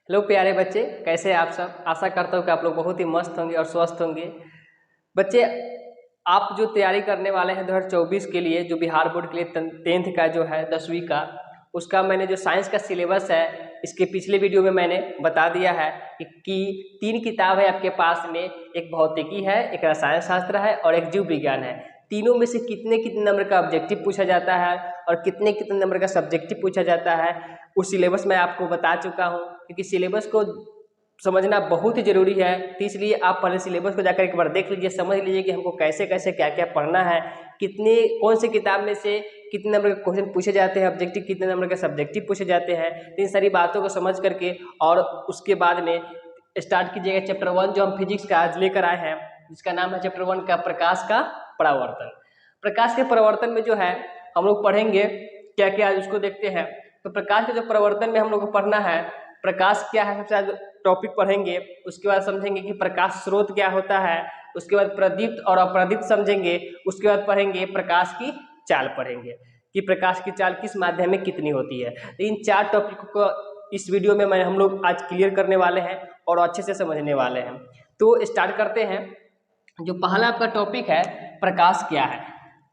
Hello प्यारे बच्चे, कैसे हैं आप सब। आशा करता हूँ कि आप लोग बहुत ही मस्त होंगे और स्वस्थ होंगे। बच्चे, आप जो तैयारी करने वाले हैं 2024 के लिए, जो बिहार बोर्ड के लिए 10th का जो है 10वीं का, उसका मैंने जो साइंस का सिलेबस है इसके पिछले वीडियो में मैंने बता दिया है कि 3 किताब है आपके पास में। एक भौतिकी है, एक रसायन शास्त्र है और एक जीव विज्ञान है। तीनों में से कितने कितने नंबर का ऑब्जेक्टिव पूछा जाता है और कितने कितने नंबर का सब्जेक्टिव पूछा जाता है, उस सिलेबस में आपको बता चुका हूँ। क्योंकि सिलेबस को समझना बहुत ही जरूरी है, तो इसलिए आप पहले सिलेबस को जाकर एक बार देख लीजिए, समझ लीजिए कि हमको कैसे कैसे क्या क्या पढ़ना है, कितने कौन से किताब में से कितने नंबर के क्वेश्चन पूछे जाते हैं, ऑब्जेक्टिव कितने नंबर के सब्जेक्टिव पूछे जाते हैं। तो इन सारी बातों को समझ करके और उसके बाद में स्टार्ट कीजिएगा चैप्टर 1 जो हम फिजिक्स का आज लेकर आए हैं, जिसका नाम है चैप्टर 1 का प्रकाश का परावर्तन। प्रकाश के परावर्तन में जो है हम लोग पढ़ेंगे क्या क्या, आज उसको देखते हैं। तो प्रकाश के जो परावर्तन में हम लोग को पढ़ना है, प्रकाश क्या है सबसे आज टॉपिक पढ़ेंगे। उसके बाद समझेंगे कि प्रकाश स्रोत क्या होता है। उसके बाद प्रदीप्त और अप्रदीप्त समझेंगे। उसके बाद पढ़ेंगे प्रकाश की चाल, पढ़ेंगे कि प्रकाश की चाल किस माध्यम में कितनी होती है। तो इन 4 टॉपिक को इस वीडियो में हम लोग आज क्लियर करने वाले हैं और अच्छे से समझने वाले हैं। तो स्टार्ट करते हैं। जो पहला आपका टॉपिक है प्रकाश क्या है,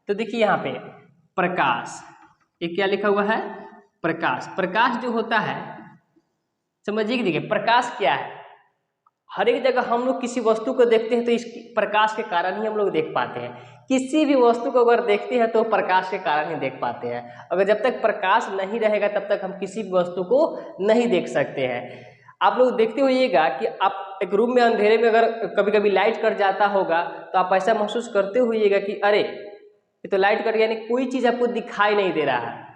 तो देखिए यहाँ पे प्रकाश, ये क्या लिखा हुआ है, प्रकाश। प्रकाश जो होता है, समझिए कि देखिए प्रकाश क्या है। हर एक जगह हम लोग किसी वस्तु को देखते हैं तो इस प्रकाश के कारण ही हम लोग देख पाते हैं। किसी भी वस्तु को अगर देखते हैं तो प्रकाश के कारण ही देख पाते हैं। अगर जब तक प्रकाश नहीं रहेगा तब तक हम किसी भी वस्तु को नहीं देख सकते हैं। आप लोग देखते होइएगा कि आप एक रूम में अंधेरे में अगर कभी कभी लाइट कट जाता होगा तो आप ऐसा महसूस करते होइएगा कि अरे ये तो लाइट कट गया, यानी कोई चीज़ आपको दिखाई नहीं दे रहा है।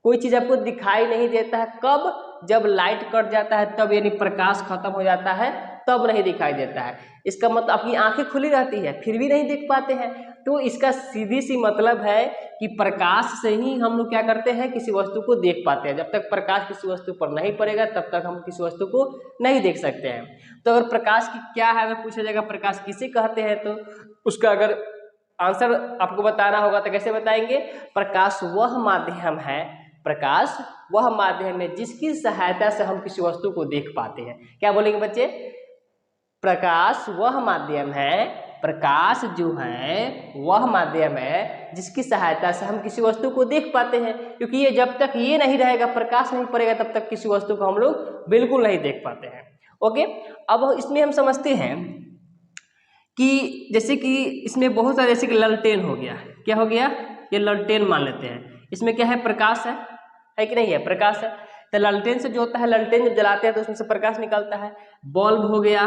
कोई चीज़ आपको दिखाई नहीं देता है कब, जब लाइट कट जाता है तब, यानी प्रकाश खत्म हो जाता है तब नहीं दिखाई देता है। इसका मतलब आपकी आंखें खुली रहती है फिर भी नहीं देख पाते हैं। तो इसका सीधी सी मतलब है कि प्रकाश से ही हम लोग क्या करते हैं, किसी वस्तु को देख पाते हैं। जब तक प्रकाश किसी वस्तु पर नहीं पड़ेगा तब तक हम किसी वस्तु को नहीं देख सकते हैं। तो अगर प्रकाश की क्या है, अगर पूछा जाएगा प्रकाश किसे कहते हैं, तो उसका अगर आंसर आपको बताना होगा तो कैसे बताएंगे। प्रकाश वह माध्यम है, प्रकाश वह माध्यम है जिसकी सहायता से हम किसी वस्तु को देख पाते हैं। क्या बोलेंगे बच्चे, प्रकाश वह माध्यम है, प्रकाश जो है वह माध्यम है जिसकी सहायता से हम किसी वस्तु को देख पाते हैं। क्योंकि ये जब तक ये नहीं रहेगा, प्रकाश नहीं पड़ेगा, तब तक किसी वस्तु को हम लोग बिल्कुल नहीं देख पाते हैं। ओके, अब इसमें हम समझते हैं कि जैसे कि इसमें बहुत सारे, जैसे कि ललटेन हो गया, क्या हो गया, ये ललटेन मान लेते हैं। इसमें क्या है, प्रकाश है कि नहीं है, प्रकाश है। तो ललटेन से जो होता है, ललटेन जब जलाते हैं तो उसमें से प्रकाश निकलता है। बल्ब हो गया,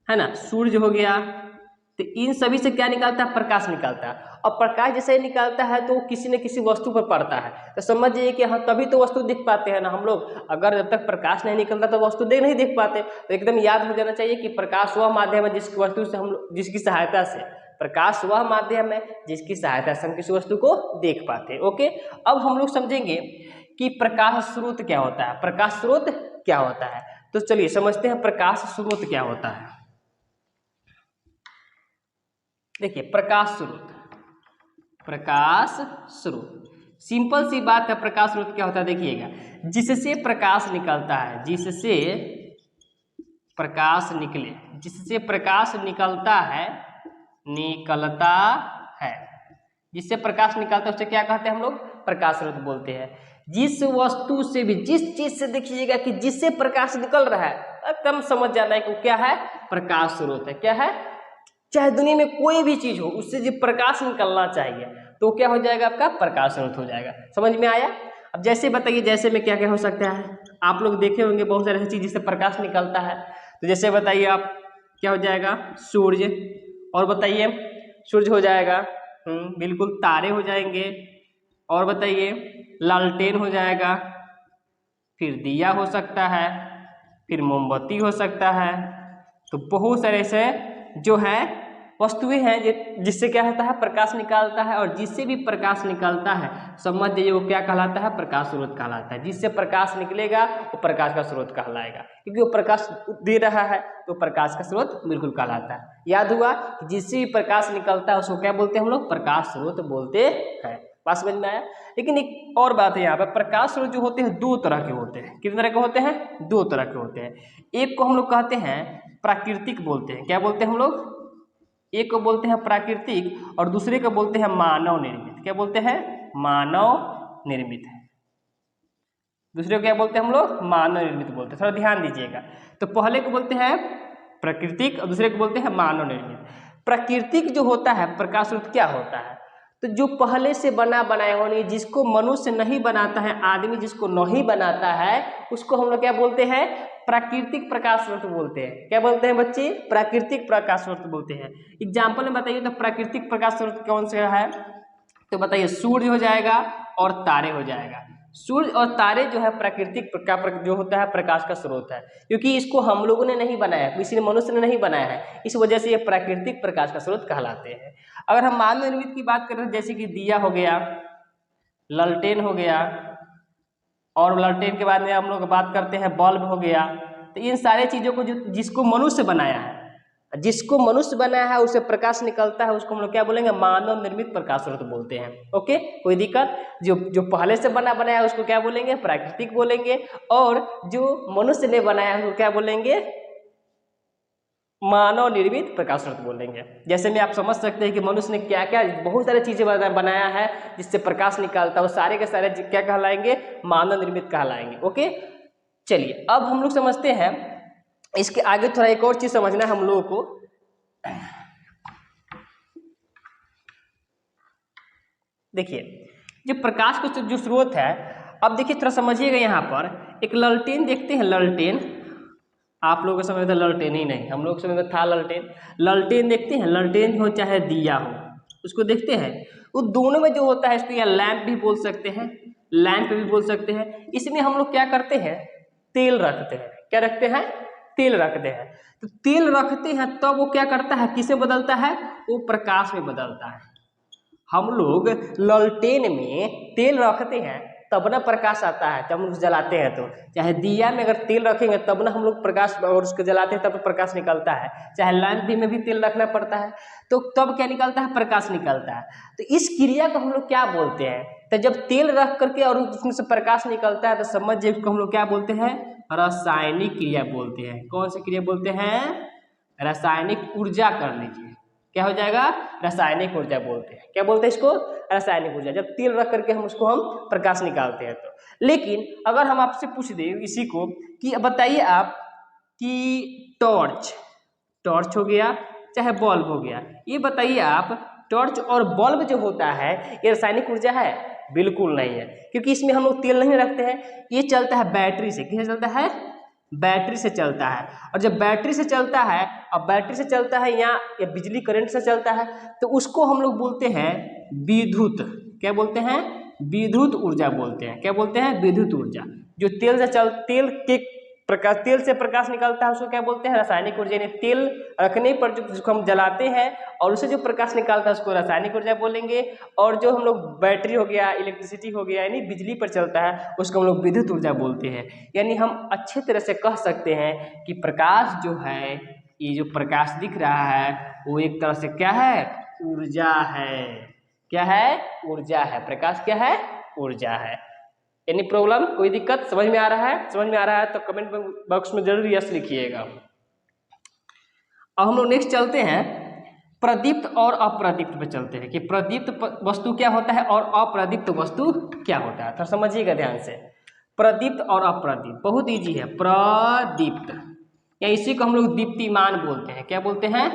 है ना, सूर्य हो गया, तो इन सभी से क्या निकलता है, प्रकाश निकलता है। और प्रकाश जैसे ही निकलता है तो किसी न किसी वस्तु पर पड़ता है। तो समझिए कि हाँ, तभी तो वस्तु देख पाते हैं ना हम लोग। अगर जब तक प्रकाश नहीं निकलता तो वस्तु नहीं देख पाते। तो एकदम याद हो जाना चाहिए कि प्रकाश वह माध्यम है जिसकी वस्तु से हम लोग, जिसकी सहायता से, प्रकाश वह माध्यम है जिसकी सहायता से हम किसी वस्तु को देख पाते हैं। ओके, अब हम लोग समझेंगे कि प्रकाश स्रोत क्या होता है। प्रकाश स्रोत क्या होता है, तो चलिए समझते हैं प्रकाश स्रोत क्या होता है। देखिए प्रकाश स्रोत, प्रकाश स्रोत सिंपल सी बात है। प्रकाश स्रोत क्या होता है, देखिएगा, जिससे प्रकाश निकलता है, जिससे प्रकाश निकले, जिससे प्रकाश निकलता है, निकलता है, जिससे प्रकाश निकलता है उसे क्या कहते हैं हम लोग, प्रकाश स्रोत बोलते हैं। जिस वस्तु से भी, जिस चीज से देखिएगा कि जिससे प्रकाश निकल रहा है, एकदम समझ जाना है कि क्या है, प्रकाश स्रोत है। क्या है, चाहे दुनिया में कोई भी चीज हो, उससे जो प्रकाश निकलना चाहिए तो क्या हो जाएगा, आपका प्रकाश स्रोत हो जाएगा। समझ में आया। अब जैसे बताइए, जैसे में क्या क्या हो सकता है, आप लोग देखे होंगे बहुत सारे ऐसी चीज जिससे प्रकाश निकलता है। तो जैसे बताइए आप, क्या हो जाएगा, सूर्य, और बताइए, सूर्य हो जाएगा, बिल्कुल, तारे हो जाएंगे, और बताइए, लालटेन हो जाएगा, फिर दिया हो सकता है, फिर मोमबत्ती हो सकता है। तो बहुत सारे ऐसे जो है वस्तुएं हैं जिससे क्या होता है, प्रकाश निकालता है। और जिससे भी प्रकाश निकलता है समझ जाइए वो क्या कहलाता है, प्रकाश स्रोत कहलाता है। जिससे प्रकाश निकलेगा वो प्रकाश का स्रोत कहलाएगा, क्योंकि वो प्रकाश दे रहा है तो प्रकाश का स्रोत बिल्कुल कहलाता है। याद हुआ, जिससे भी प्रकाश निकलता है उसको क्या बोलते हैं हम लोग, प्रकाश स्रोत बोलते हैं। बात समझ में आया। लेकिन एक और बात है यहाँ पर, प्रकाश स्रोत जो होते हैं दो तरह के होते हैं। कितने तरह के होते हैं? दो तरह के होते हैं। एक को हम लोग कहते हैं प्राकृतिक बोलते हैं। क्या बोलते हैं हम लोग? एक को बोलते हैं प्राकृतिक और दूसरे को बोलते हैं मानव निर्मित। क्या बोलते हैं? मानव निर्मित। दूसरे को क्या बोलते हैं हम लोग? मानव निर्मित बोलते हैं। थोड़ा ध्यान दीजिएगा। तो पहले को बोलते हैं प्राकृतिक और दूसरे को बोलते हैं मानव निर्मित। प्राकृतिक जो होता है प्रकाश स्रोत क्या होता है? तो जो पहले से बना बनाया होने, जिसको मनुष्य नहीं बनाता है, आदमी जिसको नहीं बनाता है, उसको हम लोग क्या बोलते हैं? प्राकृतिक प्रकाश स्रोत बोलते हैं। क्या बोलते हैं बच्चे? प्राकृतिक प्रकाश स्रोत बोलते हैं। एग्जाम्पल में बताइए तो प्राकृतिक प्रकाश स्रोत कौन सा है? तो बताइए, सूर्य हो जाएगा और तारे हो जाएगा। सूर्य और तारे जो है प्राकृतिक जो होता है प्रकाश का स्रोत है, क्योंकि इसको हम लोगों ने नहीं बनाया, किसी ने मनुष्य ने नहीं बनाया है, इस वजह से ये प्राकृतिक प्रकाश का स्रोत कहलाते हैं। अगर हम मानव निर्मित की बात करें, जैसे कि दिया हो गया, लालटेन हो गया, और लालटेन के बाद में हम लोग बात करते हैं बल्ब हो गया। तो इन सारे चीज़ों को जिसको मनुष्य बनाया है, जिसको मनुष्य बनाया है उससे प्रकाश निकलता है, उसको हम लोग क्या बोलेंगे? मानव निर्मित प्रकाश स्रोत बोलते हैं। ओके, कोई दिक्कत? जो पहले से बनाया उसको क्या बोलेंगे? प्राकृतिक बोलेंगे, और जो मनुष्य ने बनाया है उसको क्या बोलेंगे? मानव निर्मित प्रकाश स्रोत बोलेंगे। जैसे में आप समझ सकते हैं कि मनुष्य ने क्या क्या बहुत सारी चीजें बनाया है जिससे प्रकाश निकलता है, वो सारे के सारे क्या कहलाएंगे? मानव निर्मित कहलाएंगे। ओके, चलिए अब हम लोग समझते हैं, इसके आगे थोड़ा एक और चीज समझना है हम लोगों को। देखिए, जो प्रकाश का जो स्रोत है, अब देखिए थोड़ा समझिएगा। यहाँ पर एक लालटेन देखते हैं, लालटेन आप लोगों के समय में तो लालटेन ही नहीं, हम लोग के समय में था लालटेन। लालटेन देखते हैं, लालटेन हो चाहे दिया हो, उसको देखते हैं। वो दोनों में जो होता है, इसको या लैंप भी बोल सकते हैं, लैंप भी बोल सकते हैं। इसमें हम लोग क्या करते हैं? तेल रखते हैं। क्या रखते हैं? तेल रखते हैं। तो तेल रखते हैं तब तो वो क्या करता है? किसे बदलता है? वो प्रकाश में बदलता है। हम लोग लालटेन में तेल रखते हैं तब ना प्रकाश आता है, जब हम उसको जलाते हैं तो। चाहे दिया में अगर तेल रखेंगे तब ना हम लोग प्रकाश, और उसको जलाते हैं तब प्रकाश निकलता है। चाहे लैंप में भी तेल रखना पड़ता है, तो तब क्या निकलता है? प्रकाश निकलता है। तो इस क्रिया को हम लोग क्या बोलते हैं? तो जब तेल रख करके और उसमें से प्रकाश निकलता है तो समझिए उसको हम लोग क्या बोलते हैं? रासायनिक क्रिया बोलते हैं। कौन सी क्रिया बोलते हैं? रासायनिक ऊर्जा कर लीजिए। क्या हो जाएगा? रासायनिक ऊर्जा बोलते हैं। क्या बोलते हैं इसको? रासायनिक ऊर्जा। जब तेल रख करके हम उसको प्रकाश निकालते हैं तो। लेकिन अगर हम आपसे पूछ दें इसी को कि बताइए आप कि टॉर्च हो गया चाहे बल्ब हो गया, ये बताइए आप, टॉर्च और बल्ब जो होता है ये रासायनिक ऊर्जा है? बिल्कुल नहीं है, क्योंकि इसमें हम लोग तेल नहीं रखते हैं। ये चलता है बैटरी से। किससे चलता है? बैटरी से चलता है। और जब बैटरी से चलता है, अब बैटरी से चलता है या बिजली करंट से चलता है, तो उसको हम लोग बोलते हैं विद्युत। क्या बोलते हैं? विद्युत ऊर्जा बोलते हैं। क्या बोलते हैं? विद्युत ऊर्जा। जो तेल से प्रकाश निकलता है उसको क्या बोलते हैं? रासायनिक ऊर्जा। यानी तेल रखने पर जिसको हम जलाते हैं और उससे जो प्रकाश निकलता है उसको रासायनिक ऊर्जा बोलेंगे। और जो हम लोग बैटरी हो गया, इलेक्ट्रिसिटी हो गया, यानी बिजली पर चलता है, उसको हम लोग विद्युत ऊर्जा बोलते हैं। यानी हम अच्छे तरह से कह सकते हैं कि प्रकाश जो है, ये जो प्रकाश दिख रहा है वो एक तरह से क्या है? ऊर्जा है। क्या है? ऊर्जा है। प्रकाश क्या है? ऊर्जा है। Any problem? कोई दिक्कत? समझ में आ रहा है? समझ में आ रहा है तो कमेंट बॉक्स में जरूर यस लिखिएगा। अब हम लोग नेक्स्ट चलते हैं, प्रदीप्त और अप्रदीप्त पे चलते हैं कि प्रदीप्त वस्तु क्या होता है और अप्रदीप्त वस्तु क्या होता है। तो समझिएगा ध्यान से। प्रदीप्त और अप्रदीप्त बहुत इजी है। प्रदीप्त या इसी को हम लोग दीप्तिमान बोलते हैं। क्या बोलते हैं?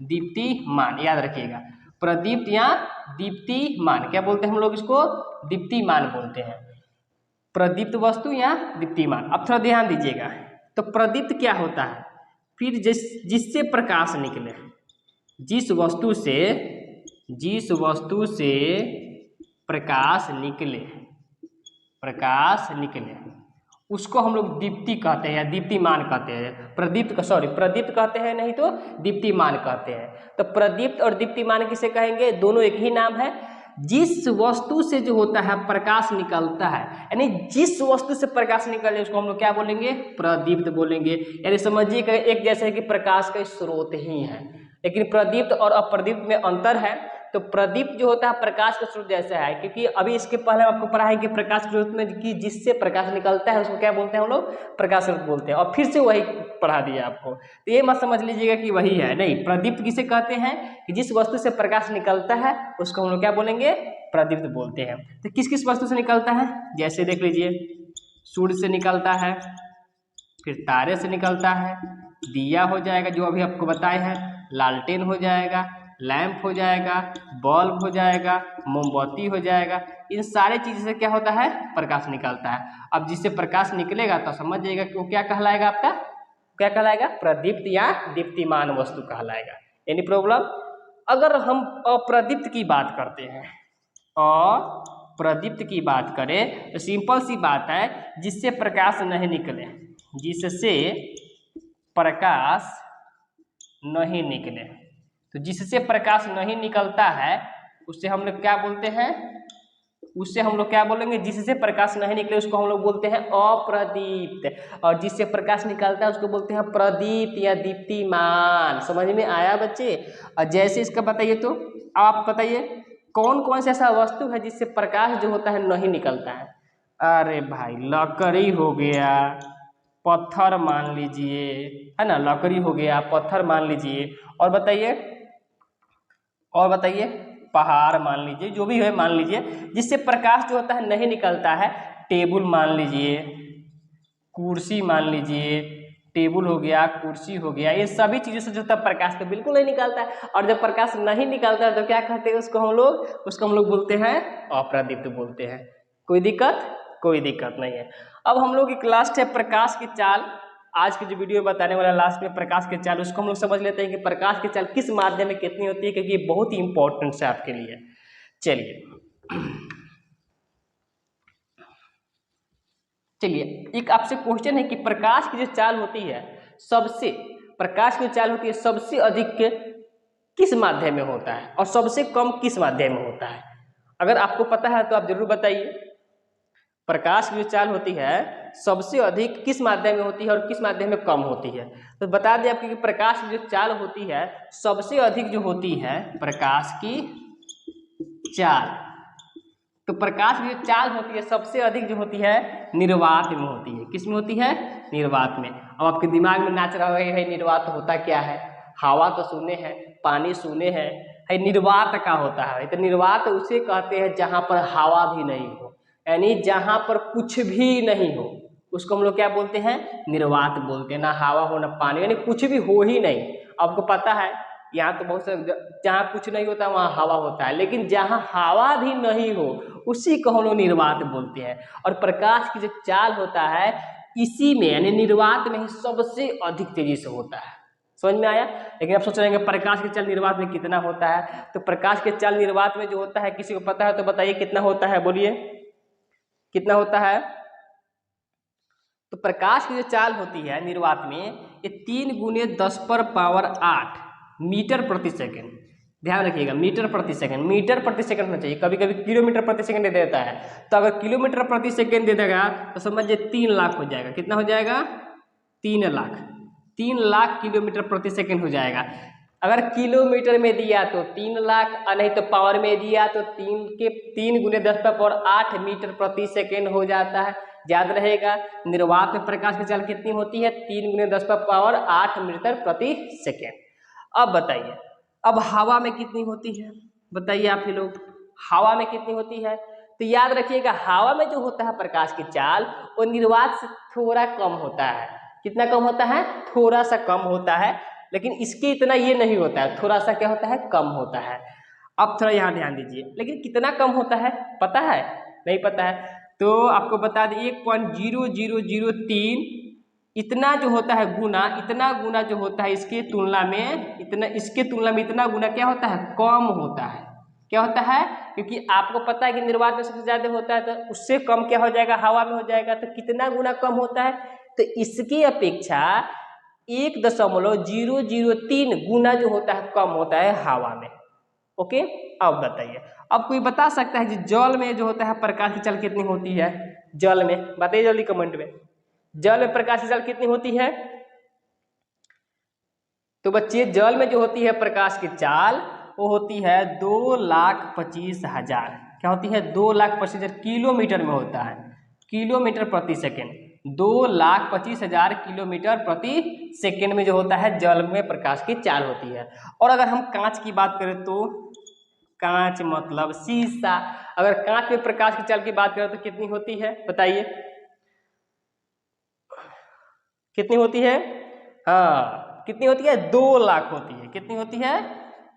दीप्तिमान। याद रखिएगा, प्रदीप्त या दीप्तिमान। क्या बोलते हैं हम लोग इसको? दीप्तिमान बोलते हैं। प्रदीप्त वस्तु या दीप्तिमान। अब थोड़ा ध्यान दीजिएगा। तो प्रदीप्त क्या होता है? फिर जिससे प्रकाश निकले, जिस वस्तु से प्रकाश निकले उसको हम लोग दीप्ति कहते हैं या दीप्तिमान कहते हैं। प्रदीप्त कहते हैं, नहीं तो दीप्तिमान कहते हैं। तो प्रदीप्त और दीप्तिमान किसे कहेंगे? दोनों एक ही नाम है। जिस वस्तु से जो होता है प्रकाश निकलता है, यानी जिस वस्तु से प्रकाश निकले उसको हम लोग क्या बोलेंगे? प्रदीप्त बोलेंगे। यानी समझिए कि एक जैसे कि प्रकाश का स्रोत ही है, लेकिन प्रदीप्त और अप्रदीप्त में अंतर है। तो प्रदीप्त जो होता है प्रकाश का स्रोत जैसा है, क्योंकि अभी इसके पहले आपको पढ़ा है कि प्रकाश के स्रोत में कि जिससे प्रकाश निकलता है उसको क्या बोलते हैं हम लोग, प्रकाश स्रोत बोलते हैं। और फिर से वही पढ़ा दिया आपको, तो ये मत समझ लीजिएगा कि वही है, नहीं। प्रदीप्त किसे कहते हैं कि जिस वस्तु से प्रकाश निकलता है उसको हम लोग क्या बोलेंगे, प्रदीप्त बोलते हैं। तो किस किस वस्तु से निकलता है, जैसे देख लीजिए, सूर्य से निकलता है, फिर तारे से निकलता है, दिया हो जाएगा जो अभी आपको बताए हैं, लालटेन हो जाएगा, लैंप हो जाएगा, बल्ब हो जाएगा, मोमबत्ती हो जाएगा। इन सारे चीज़ से क्या होता है, प्रकाश निकलता है। अब जिससे प्रकाश निकलेगा तो समझ जाइएगा कि वो क्या कहलाएगा, आपका क्या कहलाएगा, प्रदीप्त या दीप्तिमान वस्तु कहलाएगा। Any problem. अगर हम अप्रदीप्त की बात करते हैं, अप्रदीप्त की बात करें तो सिंपल सी बात है, जिससे प्रकाश नहीं निकले, जिससे प्रकाश नहीं निकले, तो जिससे प्रकाश नहीं निकलता है उससे हम लोग क्या बोलते हैं, उससे हम लोग क्या बोलेंगे, जिससे प्रकाश नहीं निकले उसको हम लोग बोलते हैं अप्रदीप्त, और जिससे प्रकाश निकलता है उसको बोलते हैं प्रदीप्त या दीप्तिमान। समझ में आया बच्चे। और जैसे इसका बताइए, तो आप बताइए कौन कौन सा ऐसा वस्तु है जिससे प्रकाश जो होता है नहीं निकलता है। अरे भाई, लकड़ी हो गया, पत्थर मान लीजिए, है ना, लकड़ी हो गया, पत्थर मान लीजिए, और बताइए, और बताइए, पहाड़ मान लीजिए, जो भी है मान लीजिए, जिससे प्रकाश जो होता है नहीं निकलता है। टेबल मान लीजिए, कुर्सी मान लीजिए, टेबल हो गया, कुर्सी हो गया, ये सभी चीज़ों से जो होता है प्रकाश तो बिल्कुल नहीं निकलता है। और जब प्रकाश नहीं निकलता है तो क्या कहते हैं उसको हम लोग बोलते हैं अप्रदीप्त बोलते हैं। कोई दिक्कत, कोई दिक्कत नहीं है। अब हम लोग एक लास्ट है प्रकाश की चाल, आज की जो वीडियो बताने वाला लास्ट में प्रकाश की चाल, उसको हम लोग समझ लेते हैं कि प्रकाश की चाल किस माध्यम में कितनी होती है, क्योंकि ये बहुत ही इंपॉर्टेंट है आपके लिए। चलिए एक आपसे क्वेश्चन है कि प्रकाश की जो चाल होती है, प्रकाश की चाल होती है सबसे अधिक किस माध्यम में होता है और सबसे कम किस माध्यम में होता है। अगर आपको पता है तो आप जरूर बताइए। प्रकाश की जो चाल होती है सबसे अधिक किस माध्यम में होती है और किस माध्यम में कम होती है। तो बता दें आपको कि प्रकाश की जो चाल होती है सबसे अधिक जो होती है प्रकाश की चाल, तो प्रकाश की जो चाल होती है सबसे अधिक जो होती है निर्वात में होती है। किस में होती है, निर्वात में। अब आपके दिमाग में नाच रहा है निर्वात होता क्या है, हवा तो सुने हैं, पानी सुने हैं, है निर्वात का होता है। तो निर्वात उसे कहते हैं जहाँ पर हवा भी नहीं हो, यानी जहाँ पर कुछ भी नहीं हो उसको हम लोग क्या बोलते हैं, निर्वात बोलते हैं। ना हवा हो ना पानी, यानी कुछ भी हो ही नहीं। आपको पता है यहाँ तो बहुत से जहाँ कुछ नहीं होता वहाँ हवा होता है, लेकिन जहाँ हवा भी नहीं हो उसी को हम लोग निर्वात बोलते हैं। और प्रकाश की जो चाल होता है इसी में यानी निर्वात में ही सबसे अधिक तेजी से होता है। समझ में आया। लेकिन आप सोच रहे हैं प्रकाश की चाल निर्वात में कितना होता है, तो प्रकाश के चाल निर्वात में जो होता है किसी को पता है तो बताइए कितना होता है, बोलिए कितना होता है। तो प्रकाश की जो चाल होती है निर्वात में ये 3 × 10⁻⁸ मीटर प्रति सेकेंड। ध्यान रखिएगा, मीटर प्रति सेकेंड, मीटर प्रति सेकेंड होना चाहिए, कभी कभी किलोमीटर प्रति सेकेंड दे देता है। तो अगर किलोमीटर प्रति सेकेंड दे देगा तो समझिए 3 लाख हो जाएगा। कितना हो जाएगा, 3 लाख, 3 लाख किलोमीटर प्रति सेकेंड हो जाएगा। अगर किलोमीटर में दिया तो 3 लाख, नहीं तो पावर में दिया तो 3 × 10⁸ मीटर प्रति सेकेंड हो जाता है। याद रहेगा निर्वात में प्रकाश की चाल कितनी होती है, 3 × 10⁸ मीटर प्रति सेकेंड। अब बताइए अब हवा में कितनी होती है, बताइए आप ही लोग, हवा में कितनी होती है। तो याद रखिएगा हवा में जो होता है प्रकाश की चाल वो निर्वात से थोड़ा कम होता है। कितना कम होता है, थोड़ा सा कम होता है, लेकिन इसके इतना ये नहीं होता है, थोड़ा सा क्या होता है, कम होता है। अब थोड़ा यहाँ ध्यान दीजिए, लेकिन कितना कम होता है पता है, नहीं पता है तो आपको बता दें 1.0003 इतना जो होता है गुना, इतना गुना जो होता है इसके तुलना में इतना गुना क्या होता है, कम होता है। क्या होता है, क्योंकि आपको पता है कि निर्वात में सबसे ज्यादा होता है, तो उससे कम क्या हो जाएगा, हवा में हो जाएगा। तो कितना गुना कम होता है, तो इसकी अपेक्षा 1.003 गुना जो होता है कम होता है हवा में। ओके। अब बताइए, अब कोई बता सकता है कि जल में जो होता है प्रकाश की चाल कितनी होती है, जल में बताइए जल्दी कमेंट में, जल में प्रकाश की चाल कितनी होती है। तो बच्चे जल में जो होती है प्रकाश की चाल वो होती है 2,25,000। क्या होती है? 2,25,000 किलोमीटर में होता है, किलोमीटर प्रति सेकेंड। 2,25,000 किलोमीटर प्रति सेकेंड में जो होता है जल में प्रकाश की चाल होती है। और अगर हम कांच की बात करें तो कांच मतलब शीशा, अगर कांच में प्रकाश की चाल की बात करें तो कितनी होती है बताइए, कितनी होती है? हाँ, कितनी होती है? 2 लाख होती है। कितनी होती है?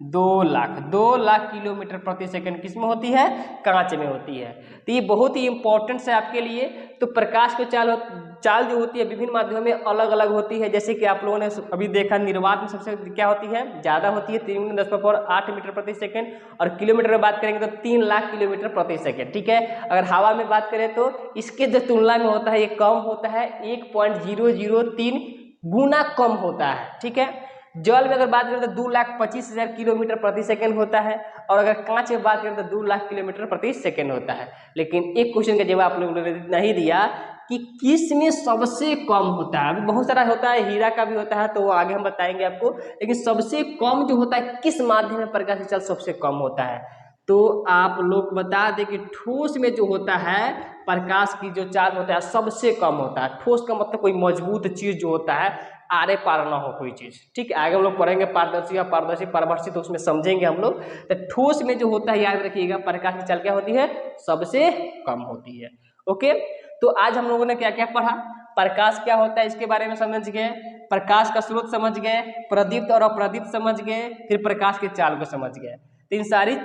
2 लाख। 2 लाख किलोमीटर प्रति सेकंड किस में होती है? कांच में होती है। तो ये बहुत ही इंपॉर्टेंट है आपके लिए। तो प्रकाश की चाल जो होती है विभिन्न माध्यमों में अलग अलग होती है। जैसे कि आप लोगों ने अभी देखा, निर्वात में सबसे क्या होती है? ज़्यादा होती है, 3×10⁸ मीटर प्रति सेकेंड। और किलोमीटर में बात करेंगे तो 3 लाख किलोमीटर प्रति सेकेंड। ठीक है। अगर हवा में बात करें तो इसके जो तुलना में होता है ये कम होता है, 1.003 गुना कम होता है। ठीक है। जल में अगर बात करें तो 2,25,000 किलोमीटर प्रति सेकंड होता है, और अगर कांच में बात करें तो 2 लाख किलोमीटर प्रति सेकंड होता है। लेकिन एक क्वेश्चन का जवाब आप लोगों ने नहीं दिया कि किस में सबसे कम होता है। अभी बहुत सारा होता है, हीरा का भी होता है, तो वो आगे हम बताएंगे आपको। लेकिन सबसे कम जो होता है किस माध्यम में प्रकाश की चाल सबसे कम होता है, तो आप लोग बता दें कि ठोस में जो होता है प्रकाश की जो चाल होता है सबसे कम होता है। ठोस का मतलब कोई मजबूत चीज जो होता है, आरे पार ना हो कोई चीज। ठीक है, आगे हम लोग पढ़ेंगे पारदर्शी या पारदर्शी पारदर्शी, तो उसमें समझेंगे हम लोग। तो ठोस में जो होता है याद रखिएगा प्रकाश की चाल क्या होती है? सबसे कम होती है। ओके, तो आज हम लोगों ने क्या क्या पढ़ा? प्रकाश क्या होता है इसके बारे में समझ गए, प्रकाश का स्रोत समझ गए, प्रदीप्त और अप्रदीप्त समझ गए, फिर प्रकाश की चाल को समझ गए। तो इन सारी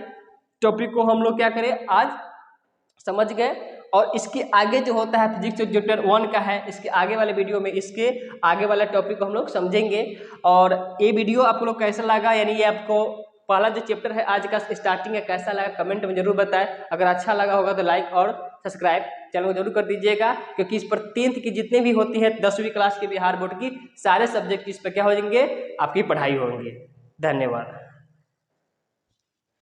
टॉपिक को हम लोग क्या करें आज समझ गए। और इसके आगे जो होता है फिजिक्स जो चैप्टर 1 का है, इसके आगे वाले वीडियो में इसके आगे वाला टॉपिक को हम लोग समझेंगे। और ये वीडियो आप लोग कैसा लगा, यानी ये आपको पहला जो चैप्टर है आज का स्टार्टिंग है कैसा लगा कमेंट में जरूर बताएं। अगर अच्छा लगा होगा तो लाइक और सब्सक्राइब चैनल को जरूर कर दीजिएगा, क्योंकि इस पर 10th की जितने भी होती है 10वीं क्लास के बिहार बोर्ड की सारे सब्जेक्ट इस पर क्या हो जाएंगे, आपकी पढ़ाई होंगे। धन्यवाद।